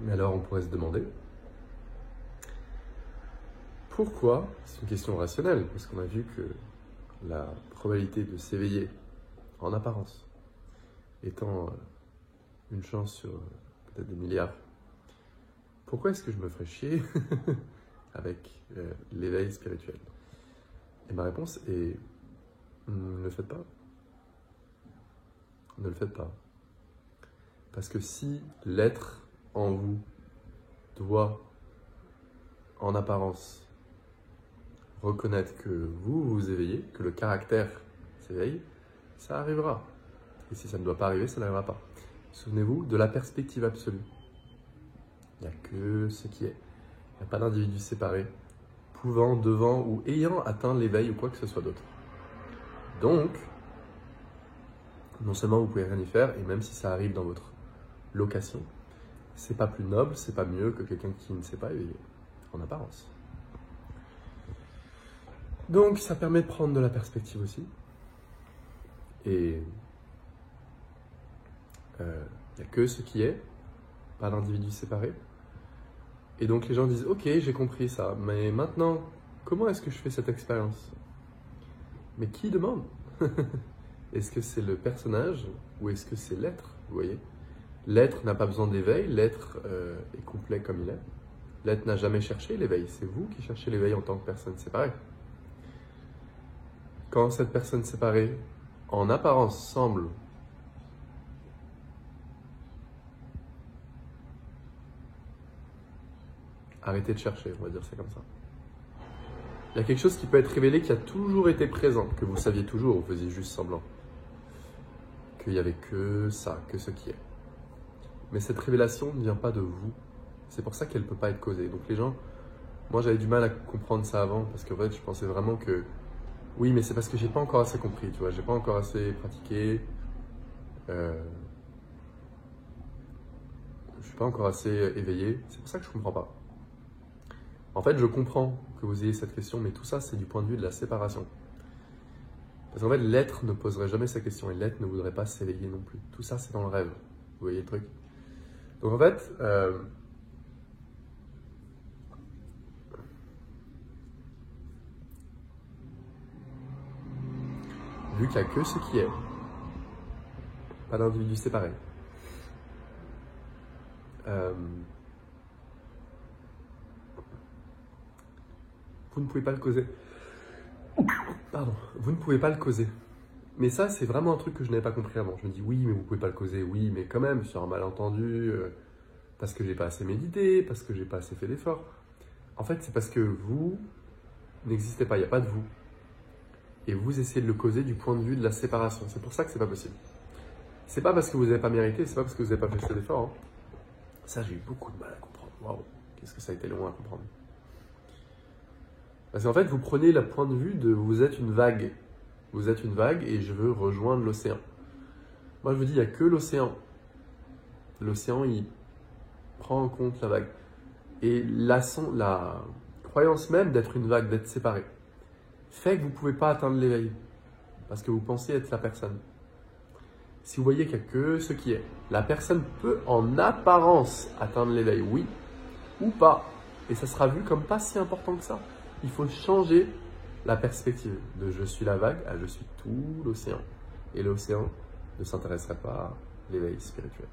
Mais alors on pourrait se demander, pourquoi, c'est une question rationnelle, parce qu'on a vu que la probabilité de s'éveiller, en apparence, étant une chance sur peut-être des milliards, pourquoi est-ce que je me ferais chier avec l'éveil spirituel? Et ma réponse est, ne le faites pas. Ne le faites pas. Parce que si l'être en vous doit, en apparence, reconnaître que vous vous éveillez, que le caractère s'éveille, ça arrivera. Et si ça ne doit pas arriver, ça n'arrivera pas. Souvenez-vous de la perspective absolue. Il n'y a que ce qui est. Il n'y a pas d'individu séparé, pouvant, devant ou ayant atteint l'éveil ou quoi que ce soit d'autre. Donc, non seulement vous pouvez rien y faire, et même si ça arrive dans votre location, c'est pas plus noble, c'est pas mieux que quelqu'un qui ne s'est pas éveillé, en apparence. Donc, ça permet de prendre de la perspective aussi. Et il n'y a que ce qui est, pas d'individu séparé. Et donc les gens disent, ok, j'ai compris ça, mais maintenant, comment est-ce que je fais cette expérience? Mais qui demande? Est-ce que c'est le personnage ou est-ce que c'est l'être? Vous voyez, l'être n'a pas besoin d'éveil, l'être est complet comme il est. L'être n'a jamais cherché l'éveil, c'est vous qui cherchez l'éveil en tant que personne séparée. Quand cette personne séparée, en apparence, semble arrêter de chercher, on va dire ça comme ça. Il y a quelque chose qui peut être révélé qui a toujours été présent, que vous saviez toujours, vous faisiez juste semblant. Qu'il n'y avait que ça, que ce qui est. Mais cette révélation ne vient pas de vous. C'est pour ça qu'elle ne peut pas être causée. Donc les gens, moi j'avais du mal à comprendre ça avant, parce qu'en fait je pensais vraiment que, oui mais c'est parce que j'ai pas encore assez compris, tu vois, j'ai pas encore assez pratiqué, je suis pas encore assez éveillé, c'est pour ça que je comprends pas. En fait, je comprends que vous ayez cette question, mais tout ça, c'est du point de vue de la séparation. Parce qu'en fait, l'être ne poserait jamais ces questions et l'être ne voudrait pas s'éveiller non plus. Tout ça, c'est dans le rêve. Vous voyez le truc? Donc en fait, vu qu'il n'y a que ce qui est, pas d'individu séparé, vous ne pouvez pas le causer. Pardon, vous ne pouvez pas le causer. Mais ça, c'est vraiment un truc que je n'avais pas compris avant. Je me dis, oui, mais vous ne pouvez pas le causer. Oui, mais quand même, sur un malentendu, parce que j'ai pas assez médité, parce que j'ai pas assez fait d'efforts. En fait, c'est parce que vous n'existez pas, il n'y a pas de vous. Et vous essayez de le causer du point de vue de la séparation. C'est pour ça que c'est pas possible. C'est pas parce que vous n'avez pas mérité, c'est pas parce que vous n'avez pas fait assez d'efforts. Hein. Ça, j'ai eu beaucoup de mal à comprendre. Waouh, qu'est-ce que ça a été long à comprendre. Parce qu'en fait, vous prenez le point de vue de vous êtes une vague. Vous êtes une vague et je veux rejoindre l'océan. Moi, je vous dis, il n'y a que l'océan. L'océan, il prend en compte la vague. Et la croyance même d'être une vague, d'être séparé, fait que vous ne pouvez pas atteindre l'éveil. Parce que vous pensez être la personne. Si vous voyez qu'il n'y a que ce qui est, la personne peut en apparence atteindre l'éveil, oui ou pas. Et ça sera vu comme pas si important que ça. Il faut changer la perspective de je suis la vague à je suis tout l'océan. Et l'océan ne s'intéresserait pas à l'éveil spirituel.